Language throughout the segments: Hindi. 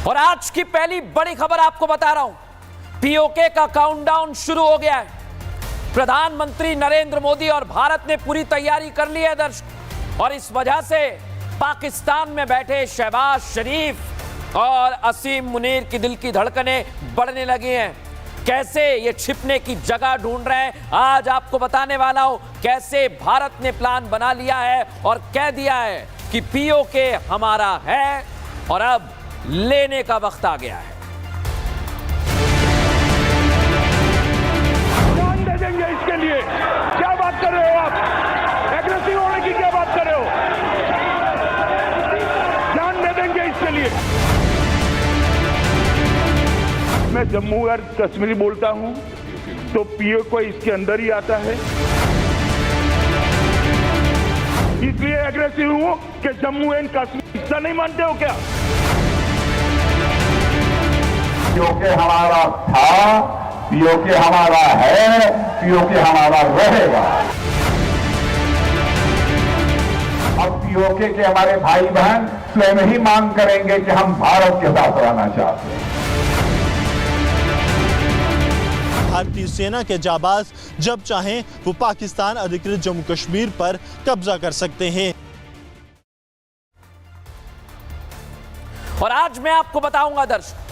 और आज की पहली बड़ी खबर आपको बता रहा हूं, पीओके का काउंटडाउन शुरू हो गया है। प्रधानमंत्री नरेंद्र मोदी और भारत ने पूरी तैयारी कर ली है दर्शक, और इस वजह से पाकिस्तान में बैठे शहबाज शरीफ और असीम मुनीर की दिल की धड़कनें बढ़ने लगी हैं। कैसे ये छिपने की जगह ढूंढ रहे हैं, आज आपको बताने वाला हूं। कैसे भारत ने प्लान बना लिया है और कह दिया है कि पीओके हमारा है और अब लेने का वक्त आ गया है। जान दे देंगे इसके लिए। क्या बात कर रहे हो आप? एग्रेसिव होने की क्या बात कर रहे हो? जान दे देंगे इसके लिए। मैं जम्मू और कश्मीर बोलता हूं तो पीओके इसके अंदर ही आता है। इसलिए एग्रेसिव हूं कि जम्मू एंड कश्मीर हिस्सा नहीं मानते हो क्या? पीओके हमारा था, पीओके हमारा है, पीओके हमारा रहेगा। अब पीओके के हमारे भाई बहन स्वयं ही मांग करेंगे कि हम भारत के साथ रहना चाहते हैं। भारतीय सेना के जाबाज जब चाहें वो पाकिस्तान अधिकृत जम्मू कश्मीर पर कब्जा कर सकते हैं। और आज मैं आपको बताऊंगा दर्शक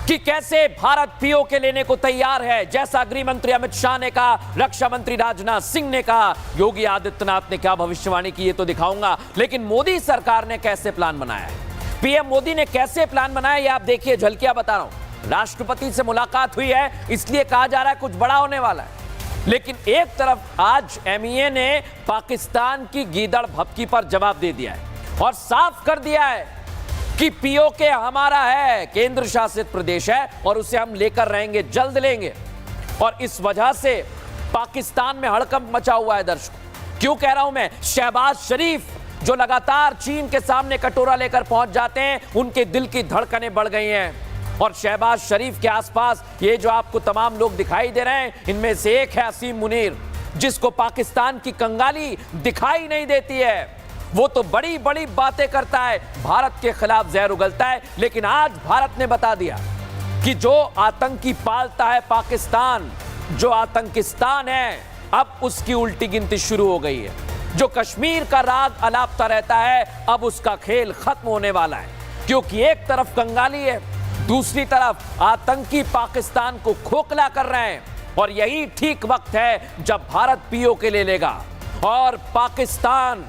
कि कैसे भारत पीओके लेने को तैयार है। जैसा गृह मंत्री अमित शाह ने कहा, रक्षा मंत्री राजनाथ सिंह ने कहा, योगी आदित्यनाथ ने क्या भविष्यवाणी की, ये तो दिखाऊंगा। लेकिन मोदी सरकार ने कैसे प्लान बनाया है, पीएम मोदी ने कैसे प्लान बनाया, ये आप देखिए, झलकियां बता रहा हूं। राष्ट्रपति से मुलाकात हुई है, इसलिए कहा जा रहा है कुछ बड़ा होने वाला है। लेकिन एक तरफ आज एमईए ने पाकिस्तान की गीदड़ भभकी पर जवाब दे दिया है और साफ कर दिया है कि पीओके हमारा है, केंद्र शासित प्रदेश है और उसे हम लेकर रहेंगे, जल्द लेंगे। और इस वजह से पाकिस्तान में हड़कंप मचा हुआ है दर्शकों। क्यों कह रहा हूं मैं? शहबाज शरीफ जो लगातार चीन के सामने कटोरा लेकर पहुंच जाते हैं, उनके दिल की धड़कनें बढ़ गई हैं। और शहबाज शरीफ के आसपास ये जो आपको तमाम लोग दिखाई दे रहे हैं, इनमें से एक है असीम मुनीर, जिसको पाकिस्तान की कंगाली दिखाई नहीं देती है। वो तो बड़ी बड़ी बातें करता है, भारत के खिलाफ जहर उगलता है। लेकिन आज भारत ने बता दिया कि जो आतंकी पालता है पाकिस्तान, जो आतंकिस्तान है, अब उसकी उल्टी गिनती शुरू हो गई है। जो कश्मीर का राग अलापता रहता है, अब उसका खेल खत्म होने वाला है। क्योंकि एक तरफ कंगाली है, दूसरी तरफ आतंकी पाकिस्तान को खोखला कर रहे हैं। और यही ठीक वक्त है जब भारत पीओके ले लेगा। और पाकिस्तान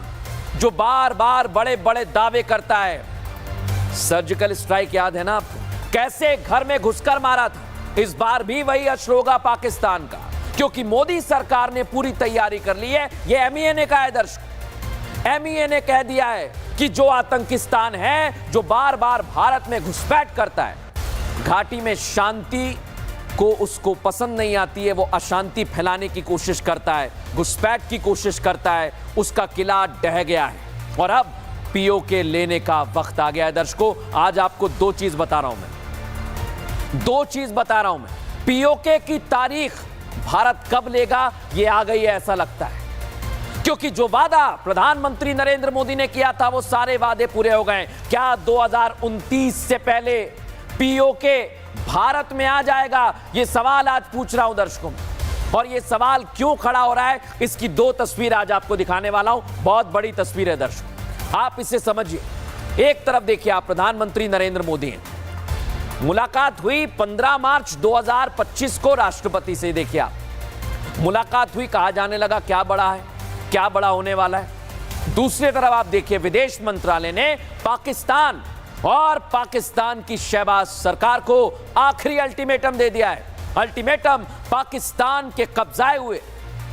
जो बार बार बड़े बड़े दावे करता है, सर्जिकल स्ट्राइक याद है ना आपको, कैसे घर में घुसकर मारा था, इस बार भी वही असर होगा पाकिस्तान का। क्योंकि मोदी सरकार ने पूरी तैयारी कर ली है। यह एमईए ने कहा है दर्शक, एमईए ने कह दिया है कि जो आतंकिस्तान है, जो बार बार भारत में घुसपैठ करता है, घाटी में शांति को उसको पसंद नहीं आती है, वो अशांति फैलाने की कोशिश करता है, घुसपैठ की कोशिश करता है, उसका किला ढह गया है। और अब पीओके लेने का वक्त आ गया है दर्शकों। आज आपको दो चीज बता रहा हूं मैं, दो चीज बता रहा हूं मैं। पीओके की तारीख भारत कब लेगा, ये आ गई है ऐसा लगता है। क्योंकि जो वादा प्रधानमंत्री नरेंद्र मोदी ने किया था, वो सारे वादे पूरे हो गए। क्या 2029 से पहले पीओके भारत में आ जाएगा? ये सवाल आज पूछ रहा हूं दर्शकों। और ये सवाल क्यों खड़ा हो रहा है, इसकी दो तस्वीर आज आपको दिखाने वाला हूं। बहुत बड़ी तस्वीर है दर्शकों, आप इसे समझिए। एक तरफ देखिए आप, प्रधानमंत्री नरेंद्र मोदी हैं, मुलाकात हुई 15 मार्च 2025 को राष्ट्रपति से। देखिए आप, मुलाकात हुई, कहा जाने लगा क्या बड़ा है, क्या बड़ा होने वाला है। दूसरी तरफ आप देखिए, विदेश मंत्रालय ने पाकिस्तान और पाकिस्तान की शहबाज सरकार को आखिरी अल्टीमेटम दे दिया है। अल्टीमेटम पकिस्तान के कब्जाए हुए,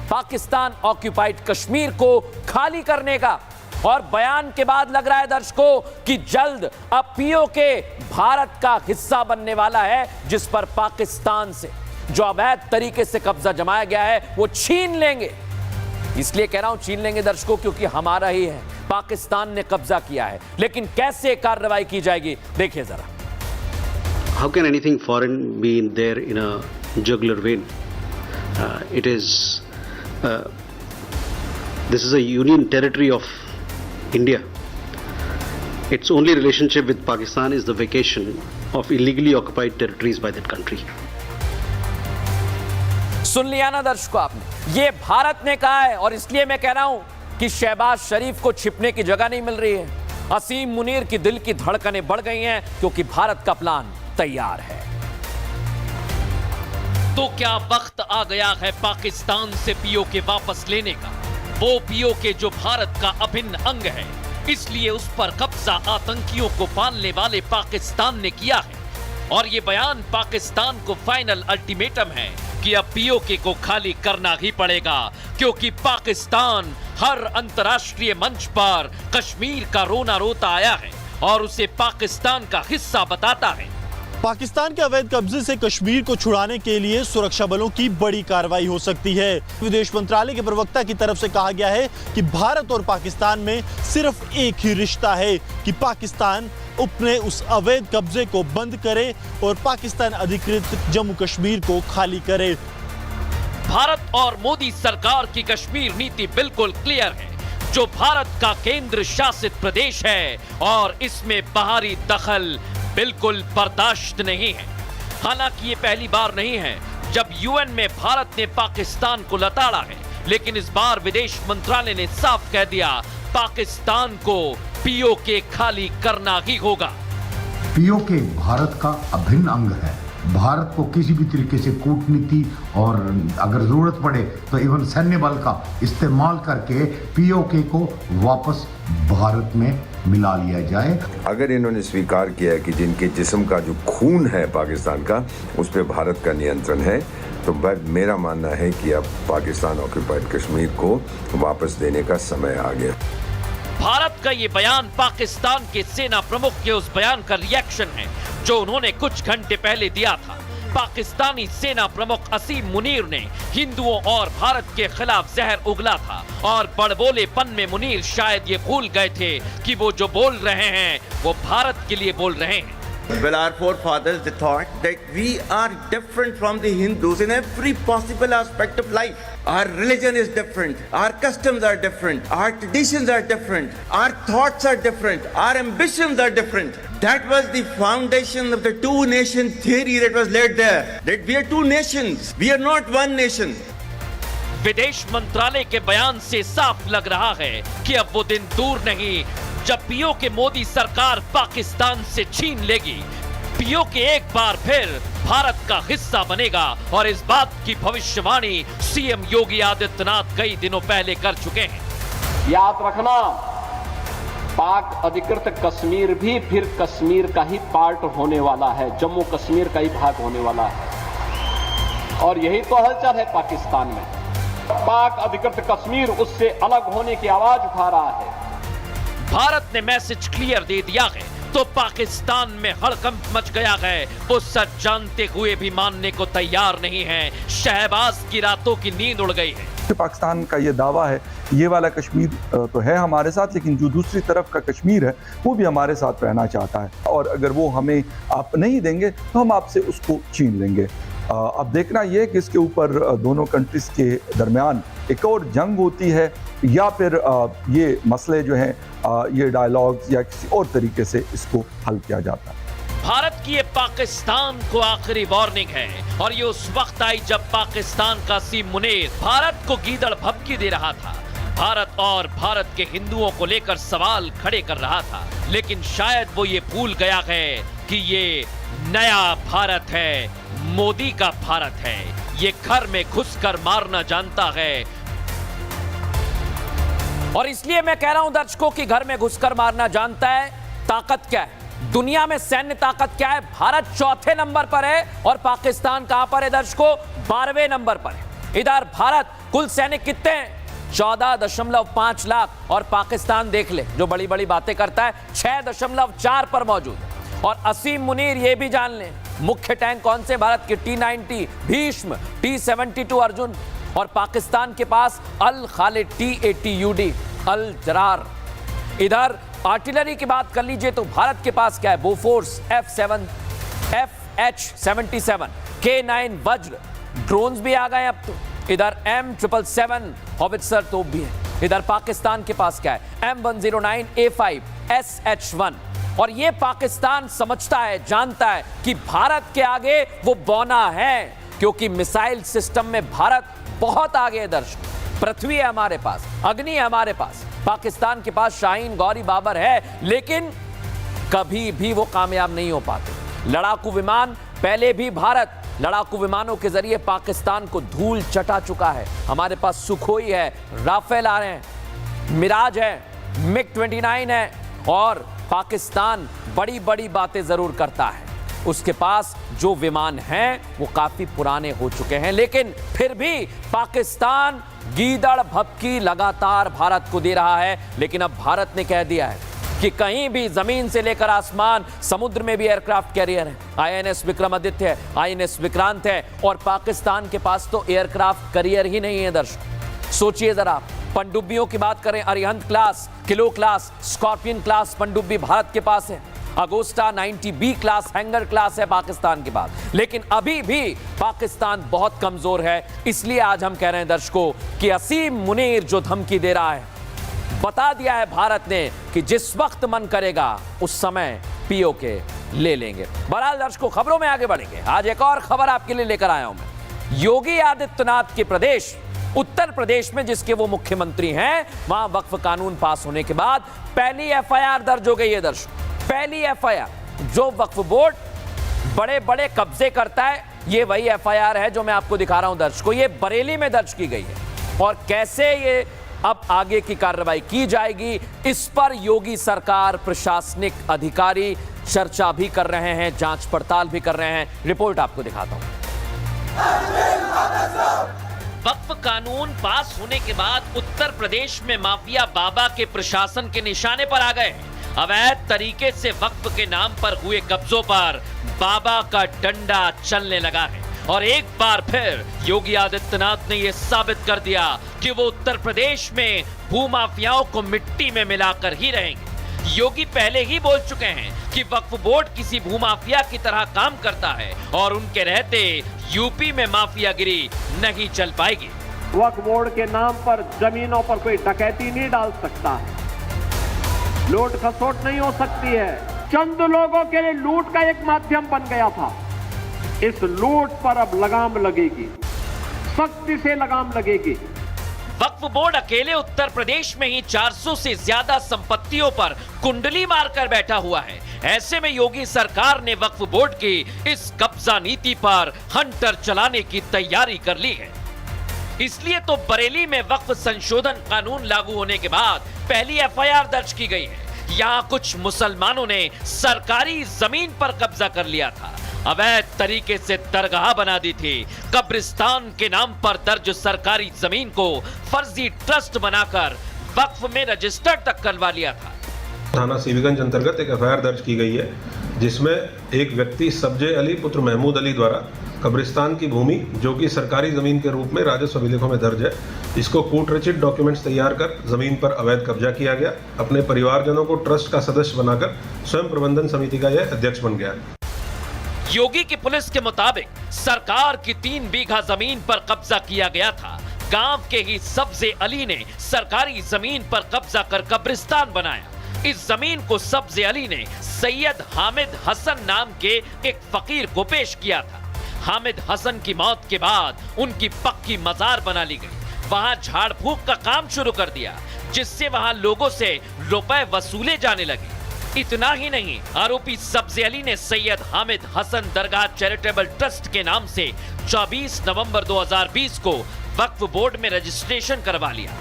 पाकिस्तान ऑक्यूपाइड कश्मीर को खाली करने का। और बयान के बाद लग रहा है दर्शकों कि जल्द अब पीओके भारत का हिस्सा बनने वाला है, जिस पर पाकिस्तान से जो अवैध तरीके से कब्जा जमाया गया है, वो छीन लेंगे। इसलिए कह रहा हूं छीन लेंगे दर्शकों, क्योंकि हमारा ही है, पाकिस्तान ने कब्जा किया है। लेकिन कैसे कार्रवाई की जाएगी, देखिए जरा। How can anything foreign be in there in a jugular vein? This is a union territory of India. Its only relationship with Pakistan is the vacation of illegally occupied territories by that country. सुन लिया ना दर्शकों आपने, ये भारत ने कहा है और इसलिए मैं कह रहा हूं कि शहबाज शरीफ को छिपने की जगह नहीं मिल रही है। असीम मुनीर की दिल की धड़कनें बढ़ गई हैं क्योंकि भारत का प्लान तैयार है। तो क्या वक्त आ गया है पाकिस्तान से पीओके वापस लेने का? वो पीओके जो भारत का अभिन्न अंग है, इसलिए उस पर कब्जा आतंकियों को पालने वाले पाकिस्तान ने किया है। और ये बयान पाकिस्तान को फाइनल अल्टीमेटम है कि अब पीओके को खाली करना ही पड़ेगा, क्योंकि पाकिस्तान हर अंतर्राष्ट्रीय मंच पर कश्मीर का रोना रोता आया है और उसे पाकिस्तान का हिस्सा बताता है। पाकिस्तान के अवैध कब्जे से कश्मीर को छुड़ाने के लिए सुरक्षा बलों की बड़ी कार्रवाई हो सकती है। विदेश मंत्रालय के प्रवक्ता की तरफ से कहा गया है कि भारत और पाकिस्तान में सिर्फ एक ही रिश्ता है कि पाकिस्तान अपने उस अवैध कब्जे को बंद करे और पाकिस्तान अधिकृत जम्मू कश्मीर को खाली करे। भारत और मोदी सरकार की कश्मीर नीति बिल्कुल क्लियर है, जो भारत का केंद्र शासित प्रदेश है और इसमें बाहरी दखल बिल्कुल बर्दाश्त नहीं है। हालांकि ये पहली बार नहीं है जब यूएन में भारत ने पाकिस्तान को लताड़ा है, लेकिन इस बार विदेश मंत्रालय ने साफ कह दिया पाकिस्तान को पीओके खाली करना ही होगा। पीओके भारत का अभिन्न अंग है। भारत को किसी भी तरीके से कूटनीति और अगर जरूरत पड़े तो इवन सैन्य बल का इस्तेमाल करके पीओके को वापस भारत में मिला लिया जाए। अगर इन्होंने स्वीकार किया कि जिनके जिस्म का जो खून है पाकिस्तान का, उस पर भारत का नियंत्रण है, तो मेरा मानना है कि अब पाकिस्तान ऑक्यूपाइड कश्मीर को वापस देने का समय आ गया। भारत का ये बयान पाकिस्तान के सेना प्रमुख के उस बयान का रिएक्शन है जो उन्होंने कुछ घंटे पहले दिया था। पाकिस्तानी सेना प्रमुख असीम मुनीर ने हिंदुओं और भारत के खिलाफ जहर उगला था और बड़बोलेपन में मुनीर शायद ये भूल गए थे कि वो जो बोल रहे हैं वो भारत के लिए बोल रहे हैं। Well, our forefathers, they thought that we are different from the Hindus in every possible aspect of life. Our religion is different, our customs are different, our traditions are different, our thoughts are different, our ambitions are different. That was the foundation of the two-nation theory that was laid there. That we are two nations, we are not one nation. विदेश मंत्रालय के बयान से साफ लग रहा है कि अब वो दिन दूर नहीं जब पीओके मोदी सरकार पाकिस्तान से छीन लेगी। पीओके एक बार फिर भारत का हिस्सा बनेगा और इस बात की भविष्यवाणी सीएम योगी आदित्यनाथ कई दिनों पहले कर चुके हैं। याद रखना, पाक अधिकृत कश्मीर भी फिर कश्मीर का ही पार्ट होने वाला है, जम्मू कश्मीर का ही भाग होने वाला है। और यही तो हलचल है पाकिस्तान में। पाक अधिकृत कश्मीर उससे अलग होने की आवाज उठा रहा है। भारत ने मैसेज क्लियर दे दिया है तो पाकिस्तान में हड़कंप मच गया है। वो सच जानते हुए भी मानने को तैयार नहीं है। शहबाज की रातों की नींद उड़ गई है। पाकिस्तान का ये दावा है ये वाला कश्मीर तो है हमारे साथ, लेकिन जो दूसरी तरफ का कश्मीर है वो भी हमारे साथ रहना चाहता है, और अगर वो हमें आप नहीं देंगे तो हम आपसे उसको छीन लेंगे। अब देखना ये कि इसके ऊपर दोनों कंट्रीज के दरमियान एक और जंग होती है या फिर ये मसले जो हैं ये डायलॉग्स या किसी और तरीके से इसको हल किया जाता है। भारत की ये पाकिस्तान को आखिरी वार्निंग है और ये उस वक्त आई जब पाकिस्तान का असीम मुनीर भारत को गीदड़ भभकी दे रहा था। भारत और भारत के हिंदुओं को लेकर सवाल खड़े कर रहा था, लेकिन शायद वो ये भूल गया है कि ये नया भारत है, मोदी का भारत है। ये घर में घुसकर मारना जानता है और इसलिए मैं कह रहा हूं दर्शकों कि घर में घुसकर मारना जानता है। ताकत क्या है दुनिया में, सैन्य ताकत क्या है? भारत चौथे नंबर पर है और पाकिस्तान कहां पर है दर्शकों? 12वें नंबर पर है। इधर भारत कुल सैनिक कितने हैं? 14.5 लाख और पाकिस्तान देख ले जो बड़ी बड़ी बातें करता है 6.4 पर मौजूद है। और असीम मुनीर ये भी जान लें मुख्य टैंक कौन से भारत के? T-90 भीष्म, T-72 अर्जुन और पाकिस्तान के पास अल खालिद T-80 UD अल जरार। इधर आर्टिलरी की बात कर लीजिए तो भारत के पास क्या है? बोफोर्स FH-77 K9 वज्र, ड्रोन्स भी आ गए अब तो। इधर M777 हॉवित्जर तोप भी है। इधर पाकिस्तान के पास क्या है? M109A5 SH1। और ये पाकिस्तान समझता है, जानता है कि भारत के आगे वो बौना है, क्योंकि मिसाइल सिस्टम में भारत बहुत आगे है दर्शक। पृथ्वी है हमारे पास, अग्नि है हमारे पास, पाकिस्तान के पास शाहीन, गौरी, बाबर है, लेकिन कभी भी वो कामयाब नहीं हो पाते। लड़ाकू विमान, पहले भी भारत लड़ाकू विमानों के जरिए पाकिस्तान को धूल चटा चुका है। हमारे पास सुखोई है, राफेल आ रहे हैं, मिराज है, MiG-29 है, और पाकिस्तान बड़ी बड़ी बातें जरूर करता है। उसके पास जो विमान हैं वो काफी पुराने हो चुके हैं, लेकिन फिर भी पाकिस्तान गीदड़ भभकी लगातार भारत को दे रहा है। लेकिन अब भारत ने कह दिया है कि कहीं भी जमीन से लेकर आसमान, समुद्र में भी एयरक्राफ्ट कैरियर है। INS विक्रमादित्य है, INS विक्रांत है, और पाकिस्तान के पास तो एयरक्राफ्ट कैरियर ही नहीं है दर्शक। सोचिए जरा, पनडुब्बियों की बात करें, Arihant class, kilo class, scorpion class पनडुब्बी भारत के पास है। Agosta 90B class hanger class है पाकिस्तान के पास। लेकिन अभी भी पाकिस्तान बहुत कमजोर है। इसलिए आज हम कह रहे हैं दर्शकों कि असीम मुनीर जो धमकी दे रहा है, बता दिया है भारत ने कि जिस वक्त मन करेगा उस समय POK ले लेंगे। बहरहाल दर्शकों, खबरों में आगे बढ़ेंगे। आज एक और खबर आपके लिए लेकर आया हूं मैं। योगी आदित्यनाथ के प्रदेश उत्तर प्रदेश में, जिसके वो मुख्यमंत्री हैं, वहां वक्फ कानून पास होने के बाद पहली FIR दर्ज हो गई है दर्शक। पहली FIR जो वक्फ बोर्ड बड़े बड़े कब्जे करता है, ये वही FIR है जो मैं आपको दिखा रहा हूं दर्शकों। ये बरेली में दर्ज की गई है। और कैसे ये अब आगे की कार्रवाई की जाएगी, इस पर योगी सरकार, प्रशासनिक अधिकारी चर्चा भी कर रहे हैं, जांच पड़ताल भी कर रहे हैं। रिपोर्ट आपको दिखाता हूं। वक्फ कानून पास होने के बाद उत्तर प्रदेश में माफिया बाबा के प्रशासन के निशाने पर आ गए। अवैध तरीके से वक्फ के नाम पर हुए कब्जों पर बाबा का डंडा चलने लगा है। और एक बार फिर योगी आदित्यनाथ ने यह साबित कर दिया कि वो उत्तर प्रदेश में भूमाफियाओं को मिट्टी में मिलाकर ही रहेंगे। योगी पहले ही बोल चुके हैं कि वक्फ बोर्ड किसी भूमाफिया की तरह काम करता है और उनके रहते यूपी में माफियागिरी नहीं चल पाएगी। वक्फ बोर्ड के नाम पर जमीनों पर कोई डकैती नहीं डाल सकता है, लूट खसोट नहीं हो सकती है। चंद लोगों के लिए लूट का एक माध्यम बन गया था। इस लूट पर अब लगाम लगेगी, सख्ती से लगाम लगेगी। वक्फ बोर्ड अकेले उत्तर प्रदेश में ही 400 से ज्यादा संपत्तियों पर कुंडली मारकर बैठा हुआ है। ऐसे में योगी सरकार ने वक्फ बोर्ड की इस कब्जा नीति पर हंटर चलाने की तैयारी कर ली है। इसलिए तो बरेली में वक्फ संशोधन कानून लागू होने के बाद पहली FIR दर्ज की गई है। यहाँ कुछ मुसलमानों ने सरकारी जमीन पर कब्जा कर लिया था, अवैध तरीके से दरगाह बना दी थी, कब्रिस्तान के नाम पर दर्ज सरकारी जमीन को फर्जी ट्रस्ट बनाकर वक्फ में रजिस्टर तक करवा लिया था। थाना सीवीगंज अंतर्गत एक FIR दर्ज की गई है, जिसमें एक व्यक्ति सब्जे अली पुत्र महमूद अली द्वारा कब्रिस्तान की भूमि, जो कि सरकारी जमीन के रूप में राजस्व अभिलेखों में दर्ज है, इसको कूटरचित डॉक्यूमेंट्स तैयार कर जमीन पर अवैध कब्जा किया गया। अपने परिवारजनों को ट्रस्ट का सदस्य बनाकर स्वयं प्रबंधन समिति का यह अध्यक्ष बन गया। योगी की पुलिस के मुताबिक सरकार की 3 बीघा जमीन पर कब्जा किया गया था। गांव के ही सब्जे अली ने सरकारी जमीन पर कब्जा कर कब्रिस्तान बनाया। इस जमीन को सब्जे अली ने सैयद हामिद हसन नाम के एक फकीर को पेश किया था। हामिद हसन की मौत के बाद उनकी पक्की मजार बना ली गई। वहां झाड़ फूक का काम शुरू कर दिया, जिससे वहां लोगों से रुपए वसूले जाने लगे। इतना ही नहीं, आरोपी सब्जे अली ने सैयद हामिद हसन दरगाह चैरिटेबल ट्रस्ट के नाम से 24 नवंबर 2020 को वक्फ बोर्ड में रजिस्ट्रेशन करवा लिया।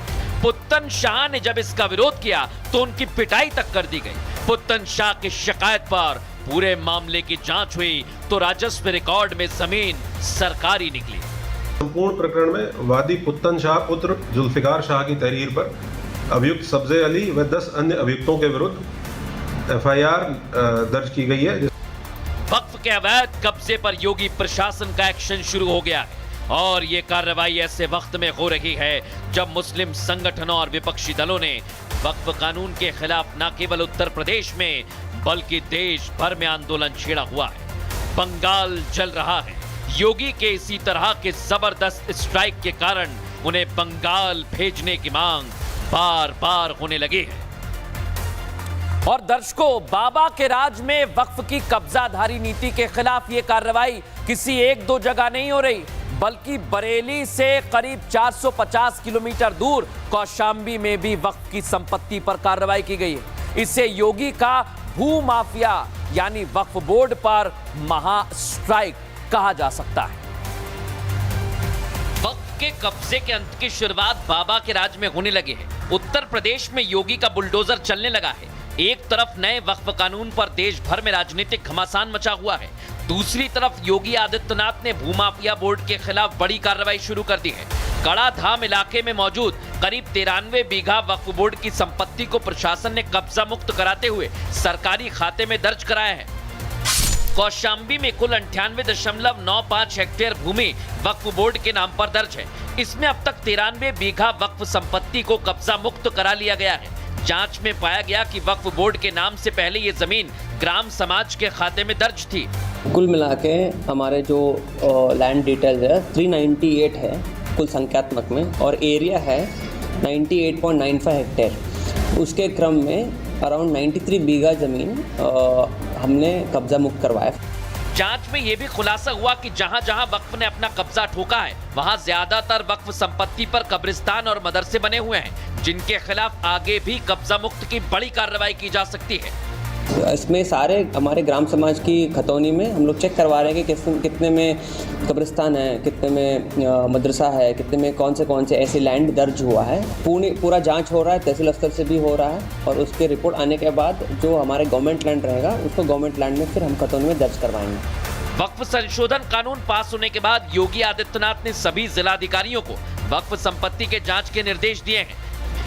पुत्तन शाह ने जब इसका विरोध किया तो उनकी पिटाई तक कर दी गई। पुत्तन शाह की शिकायत पर पूरे मामले की जांच हुई तो राजस्व रिकॉर्ड में जमीन सरकारी निकली। संपूर्ण प्रकरण में वादी पुत्तन शाह पुत्र जुल्फिकार शाह की तहरीर पर अभियुक्त सब्जे अली व 10 अन्य अभियुक्तों के विरुद्ध FIR दर्ज की गई है। वक्फ के अवैध कब्जे पर योगी प्रशासन का एक्शन शुरू हो गया है और ये कार्रवाई ऐसे वक्त में हो रही है जब मुस्लिम संगठनों और विपक्षी दलों ने वक्फ कानून के खिलाफ न केवल उत्तर प्रदेश में बल्कि देश भर में आंदोलन छेड़ा हुआ है। बंगाल जल रहा है। योगी के इसी तरह के जबरदस्त स्ट्राइक के कारण उन्हें बंगाल भेजने की मांग बार बार होने लगी है। और दर्शकों, बाबा के राज में वक्फ की कब्जाधारी नीति के खिलाफ यह कार्रवाई किसी एक दो जगह नहीं हो रही, बल्कि बरेली से करीब 450 किलोमीटर दूर कौशाम्बी में भी वक्फ की संपत्ति पर कार्रवाई की गई है। इसे योगी का भू माफिया यानी वक्फ बोर्ड पर महा स्ट्राइक कहा जा सकता है। वक्फ के कब्जे के अंत की शुरुआत बाबा के राज में होने लगी है। उत्तर प्रदेश में योगी का बुलडोजर चलने लगा है। एक तरफ नए वक्फ कानून पर देश भर में राजनीतिक घमासान मचा हुआ है, दूसरी तरफ योगी आदित्यनाथ ने भूमाफिया बोर्ड के खिलाफ बड़ी कार्रवाई शुरू कर दी है। कड़ाधाम इलाके में मौजूद करीब 93 बीघा वक्फ बोर्ड की संपत्ति को प्रशासन ने कब्जा मुक्त कराते हुए सरकारी खाते में दर्ज कराया है। कौशाम्बी में कुल 98.95 हेक्टेयर भूमि वक्फ बोर्ड के नाम पर दर्ज है। इसमें अब तक 93 बीघा वक्फ संपत्ति को कब्जा मुक्त करा लिया गया है। जांच में पाया गया कि वक्फ बोर्ड के नाम से पहले ये जमीन ग्राम समाज के खाते में दर्ज थी। कुल मिला के हमारे जो लैंड डिटेल्स है 398 है कुल संख्यात्मक में, और एरिया है 98.95 हेक्टेयर। उसके क्रम में अराउंड 93 बीघा ज़मीन हमने कब्जा मुक्त करवाया। जांच में यह भी खुलासा हुआ कि जहां जहां वक्फ ने अपना कब्जा ठोका है, वहां ज्यादातर वक्फ संपत्ति पर कब्रिस्तान और मदरसे बने हुए हैं, जिनके खिलाफ आगे भी कब्जा मुक्त की बड़ी कार्रवाई की जा सकती है। इसमें सारे हमारे ग्राम समाज की खतौनी में हम लोग चेक करवा रहे हैं कि कितने में कब्रिस्तान है, कितने में मदरसा है, कितने में कौन से ऐसे लैंड दर्ज हुआ है। पूरा जांच हो रहा है, तहसील स्तर से भी हो रहा है, और उसके रिपोर्ट आने के बाद जो हमारे गवर्नमेंट लैंड रहेगा उसको गवर्नमेंट लैंड में फिर हम खतौनी में दर्ज करवाएंगे। वक्फ संशोधन कानून पास होने के बाद योगी आदित्यनाथ ने सभी जिलाधिकारियों को वक्फ संपत्ति के जांच के निर्देश दिए हैं।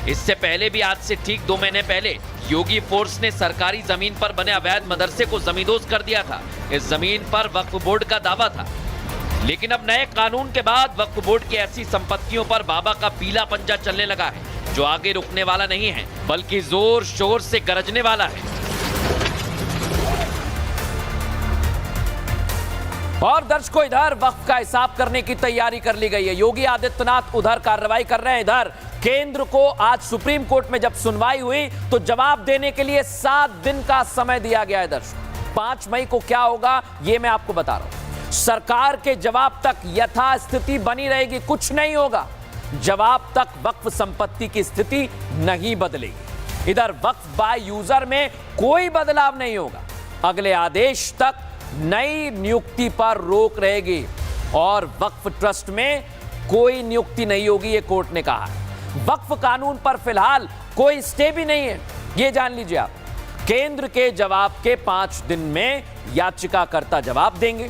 इससे पहले भी आज से ठीक 2 महीने पहले योगी फोर्स ने सरकारी जमीन पर बने अवैध मदरसे को जमींदोज कर दिया था। इस जमीन पर वक्फ बोर्ड का दावा था, लेकिन अब नए कानून के बाद वक्फ बोर्ड की ऐसी संपत्तियों पर बाबा का पीला पंजा चलने लगा है, जो आगे रुकने वाला नहीं है, बल्कि जोर शोर से गरजने वाला है। और दर्शकों, इधर वक्फ का हिसाब करने की तैयारी कर ली गई है। योगी आदित्यनाथ उधर कार्रवाई कर रहे हैं, इधर केंद्र को आज सुप्रीम कोर्ट में जब सुनवाई हुई तो जवाब देने के लिए 7 दिन का समय दिया गया है। दर्शकों, 5 मई को क्या होगा ये मैं आपको बता रहा हूं। सरकार के जवाब तक यथास्थिति बनी रहेगी, कुछ नहीं होगा। जवाब तक वक्फ संपत्ति की स्थिति नहीं बदलेगी। इधर वक्फ बाय यूजर में कोई बदलाव नहीं होगा। अगले आदेश तक नई नियुक्ति पर रोक रहेगी और वक्फ ट्रस्ट में कोई नियुक्ति नहीं होगी, ये कोर्ट ने कहा है। वक्फ कानून पर फिलहाल कोई स्टे भी नहीं है, ये जान लीजिए आप। केंद्र के जवाब के 5 दिन में याचिकाकर्ता जवाब देंगे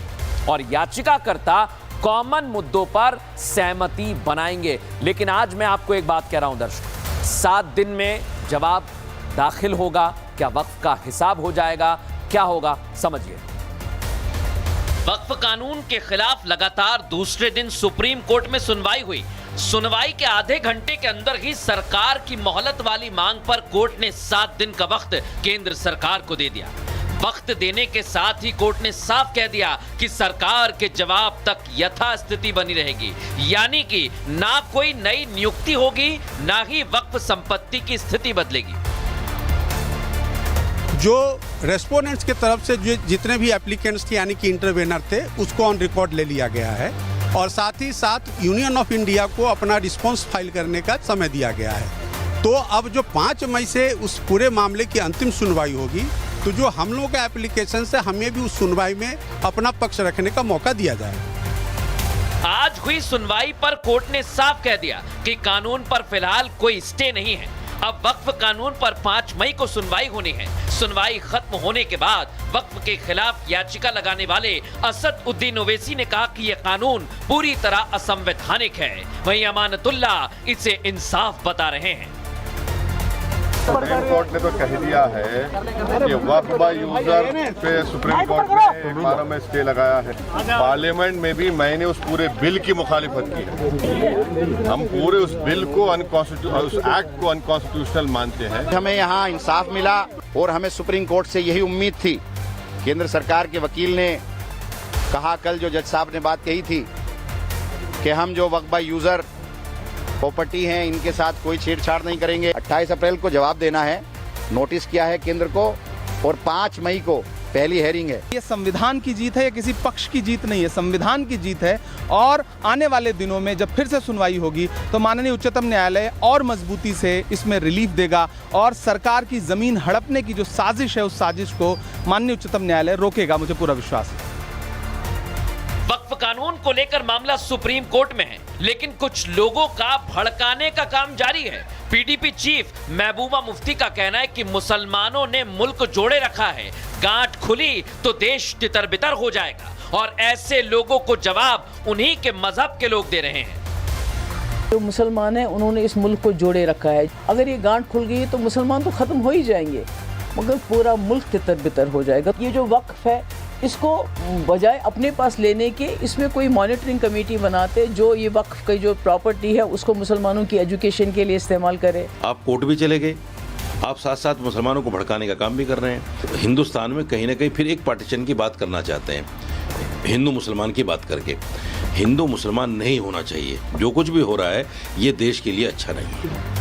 और याचिकाकर्ता कॉमन मुद्दों पर सहमति बनाएंगे। लेकिन आज मैं आपको एक बात कह रहा हूं दर्शकों, 7 दिन में जवाब दाखिल होगा। क्या वक्फ का हिसाब हो जाएगा, क्या होगा, समझिए। वक्फ कानून के खिलाफ लगातार दूसरे दिन सुप्रीम कोर्ट में सुनवाई हुई। सुनवाई के आधे घंटे के अंदर ही सरकार की मोहलत वाली मांग पर कोर्ट ने 7 दिन का वक्त केंद्र सरकार को दे दिया। वक्त देने के साथ ही कोर्ट ने साफ कह दिया कि सरकार के जवाब तक यथास्थिति बनी रहेगी, यानी कि ना कोई नई नियुक्ति होगी, ना ही वक्फ संपत्ति की स्थिति बदलेगी। जो रेस्पोंडेंट्स के तरफ से जो जितने भी एप्लीकेंट्स थे यानी कि इंटरवेनर थे, उसको ऑन रिकॉर्ड ले लिया गया है और साथ ही साथ यूनियन ऑफ इंडिया को अपना रिस्पॉन्स फाइल करने का समय दिया गया है। तो अब जो 5 मई से उस पूरे मामले की अंतिम सुनवाई होगी, तो जो हम लोगों का एप्लीकेशन से हमें भी उस सुनवाई में अपना पक्ष रखने का मौका दिया जाए। आज हुई सुनवाई पर कोर्ट ने साफ कह दिया कि कानून पर फिलहाल कोई स्टे नहीं है। अब वक्फ कानून पर 5 मई को सुनवाई होनी है। सुनवाई खत्म होने के बाद वक्फ के खिलाफ याचिका लगाने वाले असद उद्दीन ओवैसी ने कहा कि यह कानून पूरी तरह असंवैधानिक है। वहीं अमानतुल्ला इसे इंसाफ बता रहे हैं। सुप्रीम कोर्ट ने तो कह दिया है कि वक्फ बाय यूजर पे सुप्रीम कोर्ट ने एक बार में स्टे लगाया है। पार्लियामेंट में भी मैंने उस पूरे बिल की मुखालिफत की है। हम पूरे उस बिल को उस एक्ट को अनकॉन्स्टिट्यूशनल मानते हैं। हमें यहाँ इंसाफ मिला और हमें सुप्रीम कोर्ट से यही उम्मीद थी। केंद्र सरकार के वकील ने कहा, कल जो जज साहब ने बात कही थी कि हम जो वक्फ बाय यूजर प्रॉपर्टी हैं, इनके साथ कोई छेड़छाड़ नहीं करेंगे। 28 अप्रैल को जवाब देना है, नोटिस किया है केंद्र को, और 5 मई को पहली हेयरिंग है। ये संविधान की जीत है, या किसी पक्ष की जीत नहीं है, संविधान की जीत है। और आने वाले दिनों में जब फिर से सुनवाई होगी तो माननीय उच्चतम न्यायालय और मजबूती से इसमें रिलीफ देगा और सरकार की जमीन हड़पने की जो साजिश है उस साजिश को माननीय उच्चतम न्यायालय रोकेगा, मुझे पूरा विश्वास है। वक्फ कानून को लेकर मामला सुप्रीम कोर्ट में है, लेकिन कुछ लोगों का भड़काने का काम जारी है। पीडीपी चीफ महबूबा मुफ्ती का कहना है कि मुसलमानों ने मुल्क जोड़े रखा है, गांठ खुली तो देश तितर-बितर हो जाएगा, और ऐसे लोगों को जवाब उन्हीं के मजहब के लोग दे रहे हैं। जो मुसलमान हैं उन्होंने इस मुल्क को जोड़े रखा है। अगर ये गांठ खुल गई तो मुसलमान तो खत्म हो ही जाएंगे, मगर पूरा मुल्क तितर-बितर हो जाएगा। ये जो वक्फ है इसको बजाय अपने पास लेने के, इसमें कोई मॉनिटरिंग कमेटी बनाते जो ये वक्फ की जो प्रॉपर्टी है उसको मुसलमानों की एजुकेशन के लिए इस्तेमाल करे। आप कोर्ट भी चले गए, आप साथ साथ मुसलमानों को भड़काने का काम भी कर रहे हैं। हिंदुस्तान में कहीं ना कहीं फिर एक पार्टीशन की बात करना चाहते हैं, हिंदू मुसलमान की बात करके। हिंदू मुसलमान नहीं होना चाहिए, जो कुछ भी हो रहा है ये देश के लिए अच्छा नहीं है।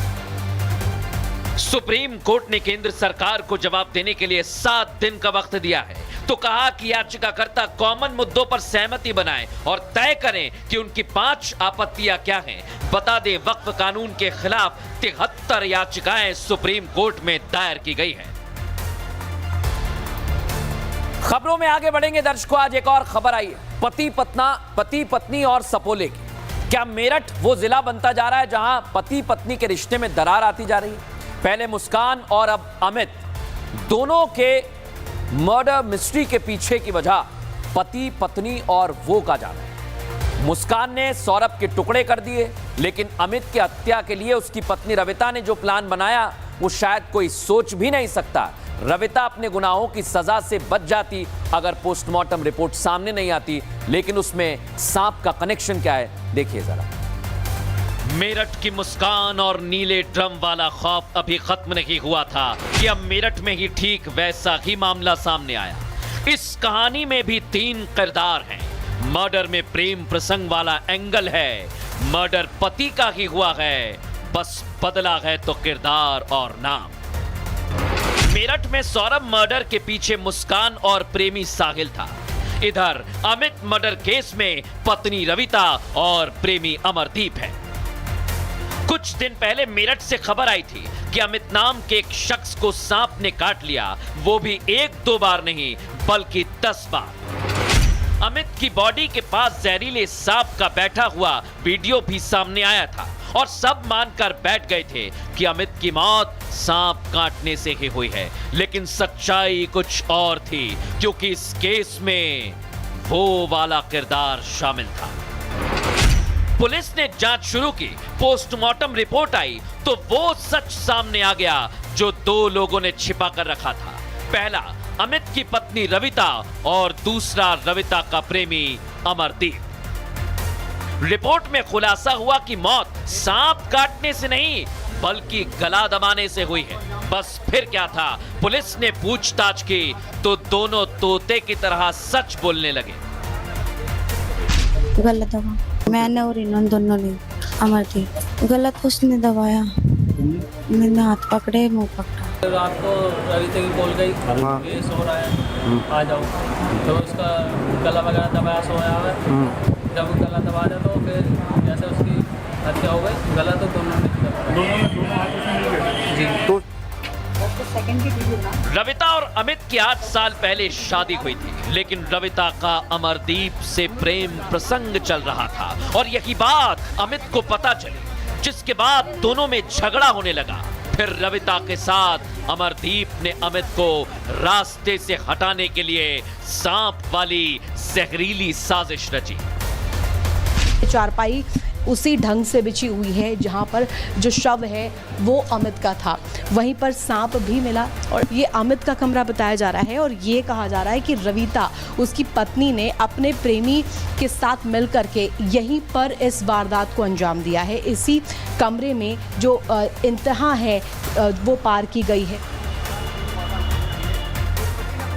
सुप्रीम कोर्ट ने केंद्र सरकार को जवाब देने के लिए 7 दिन का वक्त दिया है, तो कहा कि याचिकाकर्ता कॉमन मुद्दों पर सहमति बनाएं और तय करें कि उनकी 5 आपत्तियां क्या हैं। बता दें, वक्फ कानून के खिलाफ 73 याचिकाएं सुप्रीम कोर्ट में दायर की गई है। खबरों में आगे बढ़ेंगे दर्शकों, आज एक और खबर आई है पति पत्नी और सपोले की। क्या मेरठ वो जिला बनता जा रहा है जहां पति पत्नी के रिश्ते में दरार आती जा रही है? पहले मुस्कान और अब अमित, दोनों के मर्डर मिस्ट्री के पीछे की वजह पति पत्नी और वो का जाना है। मुस्कान ने सौरभ के टुकड़े कर दिए, लेकिन अमित की हत्या के लिए उसकी पत्नी रविता ने जो प्लान बनाया वो शायद कोई सोच भी नहीं सकता। रविता अपने गुनाहों की सजा से बच जाती अगर पोस्टमार्टम रिपोर्ट सामने नहीं आती, लेकिन उसमें सांप का कनेक्शन क्या है देखिए जरा। मेरठ की मुस्कान और नीले ड्रम वाला खौफ अभी खत्म नहीं हुआ था कि अब मेरठ में ही ठीक वैसा ही मामला सामने आया। इस कहानी में भी 3 किरदार हैं। मर्डर में प्रेम प्रसंग वाला एंगल है, मर्डर पति का ही हुआ है, बस बदला है तो किरदार और नाम। मेरठ में सौरभ मर्डर के पीछे मुस्कान और प्रेमी साहिल था। इधर अमित मर्डर केस में पत्नी रविता और प्रेमी अमरदीप है। कुछ दिन पहले मेरठ से खबर आई थी कि अमित नाम के एक शख्स को सांप ने काट लिया, वो भी 1-2 बार नहीं बल्कि 10 बार। अमित की बॉडी के पास जहरीले सांप का बैठा हुआ वीडियो भी सामने आया था और सब मानकर बैठ गए थे कि अमित की मौत सांप काटने से ही हुई है, लेकिन सच्चाई कुछ और थी, क्योंकि इस केस में वो वाला किरदार शामिल था। पुलिस ने जांच शुरू की, पोस्टमार्टम रिपोर्ट आई तो वो सच सामने आ गया जो 2 लोगों ने छिपा कर रखा था। पहला अमित की पत्नी रविता और दूसरा रविता का प्रेमी अमरदीप। रिपोर्ट में खुलासा हुआ कि मौत सांप काटने से नहीं बल्कि गला दबाने से हुई है। बस फिर क्या था, पुलिस ने पूछताछ की तो दोनों तोते की तरह सच बोलने लगे। गलत दबा मैंने और इन्होंने दोनों ने अमरदीप गलत उसने दबाया, मैंने हाथ पकड़े मुंह पकड़ा। रात को रविता की बोल गई ये सो रहा है आ जाओ, तो उसका गला वगैरह दबाया, सोया है। जब वो गला दबा दिया तो फिर जैसे उसकी हत्या हो गई। गला तो दोनों जी तो रविता और अमित की 8 साल पहले शादी हुई थी, लेकिन रविता का अमरदीप से प्रेम प्रसंग चल रहा था और यही बात अमित को पता चली, जिसके बाद दोनों में झगड़ा होने लगा। फिर रविता के साथ अमरदीप ने अमित को रास्ते से हटाने के लिए सांप वाली जहरीली साजिश रची। चारपाई उसी ढंग से बिछी हुई है जहां पर जो शव है वो अमित का था, वहीं पर सांप भी मिला और ये अमित का कमरा बताया जा रहा है। और ये कहा जा रहा है कि रविता उसकी पत्नी ने अपने प्रेमी के साथ मिलकर के यहीं पर इस वारदात को अंजाम दिया है। इसी कमरे में जो इंतहा है वो पार की गई है।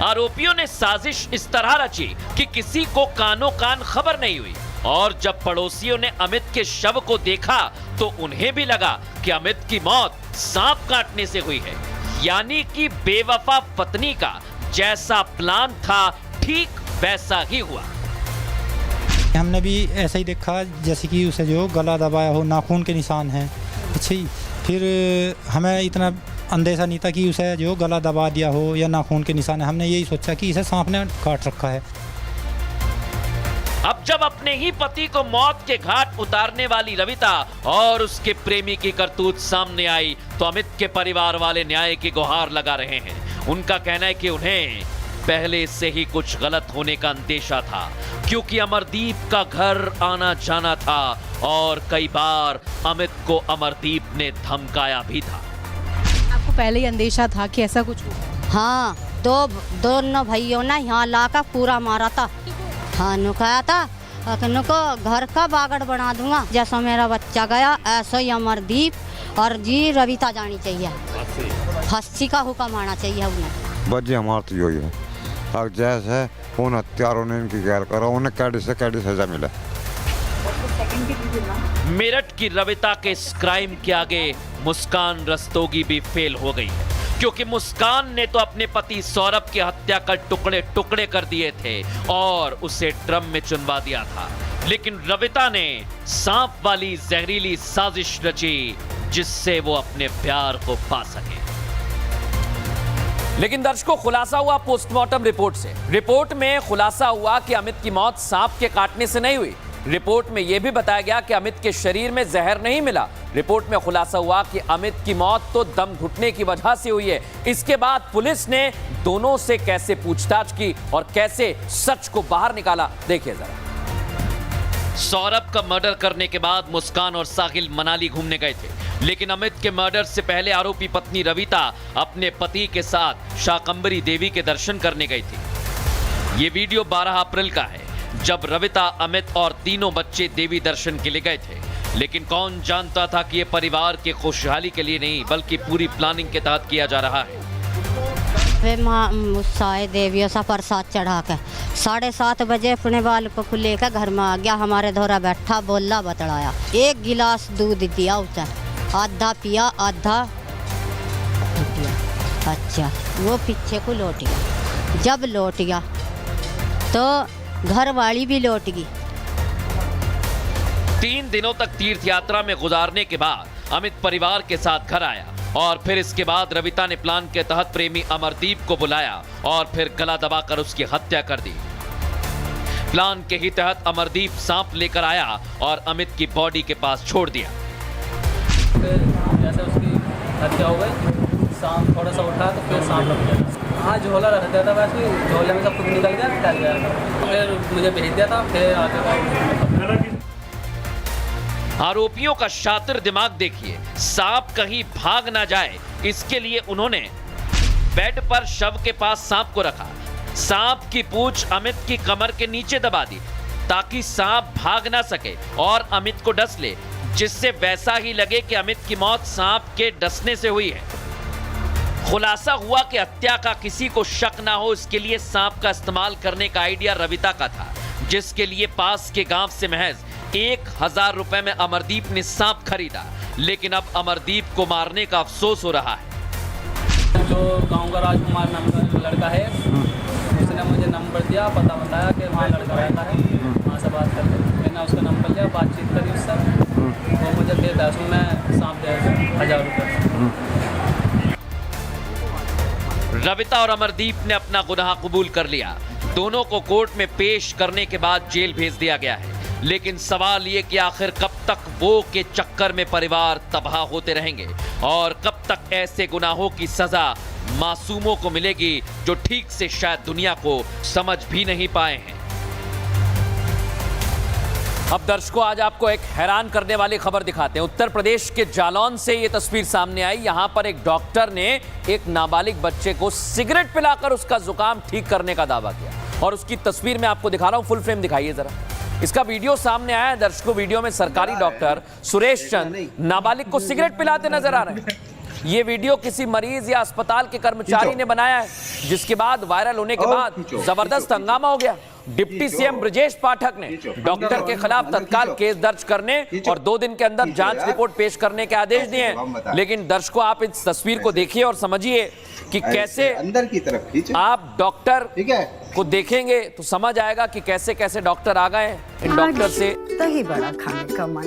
आरोपियों ने साजिश इस तरह रची कि किसी को कानो कान खबर नहीं हुई और जब पड़ोसियों ने अमित के शव को देखा तो उन्हें भी लगा कि अमित की मौत सांप काटने से हुई है। यानी कि बेवफा पत्नी का जैसा प्लान था ठीक वैसा ही हुआ। हमने भी ऐसा ही देखा, जैसे कि उसे जो गला दबाया हो, नाखून के निशान हैं। अच्छा, फिर हमें इतना अंदेशा नहीं था कि उसे जो गला दबा दिया हो या नाखून के निशान है। हमने यही सोचा कि इसे सांप ने काट रखा है। अब जब अपने ही पति को मौत के घाट उतारने वाली रविता और उसके प्रेमी की करतूत सामने आई तो अमित के परिवार वाले न्याय की गुहार लगा रहे हैं। उनका कहना है कि उन्हें पहले से ही कुछ गलत होने का अंदेशा था, क्योंकि अमरदीप का घर आना जाना था और कई बार अमित को अमरदीप ने धमकाया भी था। आपको पहले ही अंदेशा था कि ऐसा कुछ होगा? हाँ, दोनों भाइयों ने यहाँ लाकर पूरा मारा था। हाँ, नुकाया था नुको घर का बागड़ बना दूंगा। जैसा मेरा बच्चा गया ऐसा ही अमरदीप और जी रविता जानी चाहिए। फांसी का हुक्म आना चाहिए उन्हें। बच्चे हमारा तो यही है, अब जैसे उन हत्यारों ने इनकी गैर करा, उन्हें कैडी से कैडी सजा मिला। मेरठ की रविता के इस क्राइम के आगे मुस्कान रस्तोगी भी फेल हो गई है, क्योंकि मुस्कान ने तो अपने पति सौरभ की हत्या कर टुकड़े टुकड़े कर दिए थे और उसे ड्रम में चुनवा दिया था, लेकिन रविता ने सांप वाली जहरीली साजिश रची जिससे वो अपने प्यार को पा सके। लेकिन दर्शकों, खुलासा हुआ पोस्टमार्टम रिपोर्ट से। रिपोर्ट में खुलासा हुआ कि अमित की मौत सांप के काटने से नहीं हुई। रिपोर्ट में यह भी बताया गया कि अमित के शरीर में जहर नहीं मिला। रिपोर्ट में खुलासा हुआ कि अमित की मौत तो दम घुटने की वजह से हुई है। इसके बाद पुलिस ने दोनों से कैसे पूछताछ की और कैसे सच को बाहर निकाला, देखिए जरा। सौरभ का मर्डर करने के बाद मुस्कान और साहिल मनाली घूमने गए थे, लेकिन अमित के मर्डर से पहले आरोपी पत्नी रविता अपने पति के साथ शाकंभरी देवी के दर्शन करने गई थी। ये वीडियो 12 अप्रैल का है, जब रविता, अमित और तीनों बच्चे देवी दर्शन के लिए गए थे। लेकिन कौन जानता था कि ये परिवार की खुशहाली के लिए नहीं बल्कि पूरी प्लानिंग के तहत किया जा रहा है। वे माँ मुस्साए देवियों सा प्रसाद चढ़ा के 7:30 बजे अपने बालकों को लेकर घर में आ गया। हमारे धोरा बैठा, बोला बतलाया, 1 गिलास दूध दिया उसे, आधा पिया आधा पिया। अच्छा, वो पीछे को लौट गया। जब लौट गया तो घर वाली भी लौट गई। 3 दिनों तक तीर्थ यात्रा में गुजारने के बाद अमित परिवार के साथ घर आया और फिर इसके बाद रविता ने प्लान के तहत प्रेमी अमरदीप को बुलाया और फिर गला दबाकर उसकी हत्या कर दी। प्लान के ही तहत अमरदीप सांप लेकर आया और अमित की बॉडी के पास छोड़ दिया। जैसे उसकी हत्या हो गई, सांप थोड़ा सा उठा तो फिर सांप लग गया। हाँ, झोला रख दिया था, वैसे झोले में सब कुछ निकल गया, निकल गया। फिर मुझे भेज दिया था, फिर आगे आरोपियों का शातिर दिमाग देखिए। सांप कहीं भाग ना जाए, इसके लिए उन्होंने बेड पर शव के पास सांप को रखा। सांप की पूंछ अमित की कमर के नीचे दबा दी ताकि सांप भाग ना सके और अमित को डस ले, जिससे वैसा ही लगे कि अमित की मौत सांप के डसने से हुई है। खुलासा हुआ कि हत्या का किसी को शक ना हो, इसके लिए सांप का इस्तेमाल करने का आइडिया रविता का था, जिसके लिए पास के गांव से महज 1000 रुपए में अमरदीप ने सांप खरीदा। लेकिन अब अमरदीप को मारने का अफसोस हो रहा है। जो गांव का राजकुमार नाम का लड़का है, उसने मुझे नंबर दिया, पता बताया कि वहाँ लड़का रहता है, वहाँ से बात करते। मैंने उसका नंबर लिया, बातचीत करी उससे, वो मुझे दे पैसों में सांप दे 1000 रुपये। रविता और अमरदीप ने अपना गुनाह कबूल कर लिया। दोनों को कोर्ट में पेश करने के बाद जेल भेज दिया गया है। लेकिन सवाल ये कि आखिर कब तक वो के चक्कर में परिवार तबाह होते रहेंगे और कब तक ऐसे गुनाहों की सजा मासूमों को मिलेगी जो ठीक से शायद दुनिया को समझ भी नहीं पाए हैं। अब दर्शकों, आज आपको एक हैरान करने वाली खबर दिखाते हैं। उत्तर प्रदेश के जालौन से ये तस्वीर सामने आई। यहां पर एक डॉक्टर ने एक नाबालिग बच्चे को सिगरेट पिलाकर उसका जुकाम ठीक करने का दावा किया और उसकी तस्वीर मैं आपको दिखा रहा हूं। फुल फ्रेम दिखाइए जरा। इसका वीडियो सामने आया है। दर्शकों, वीडियो में सरकारी डॉक्टर सुरेश चंद नाबालिग को सिगरेट पिलाते नजर आ रहे हैं। ये वीडियो किसी मरीज या अस्पताल के कर्मचारी ने बनाया है, जिसके बाद वायरल होने के बाद जबरदस्त हंगामा हो गया। डिप्टी सीएम ब्रजेश पाठक ने डॉक्टर के खिलाफ तत्काल केस दर्ज करने और 2 दिन के अंदर जांच रिपोर्ट पेश करने के आदेश दिए हैं। लेकिन दर्शकों, आप इस तस्वीर को देखिए और समझिए कि कैसे अंदर की तरफ आप डॉक्टर को देखेंगे तो समझ आएगा कि कैसे कैसे डॉक्टर आ गए इन डॉक्टर से दही बड़ा खाने का मन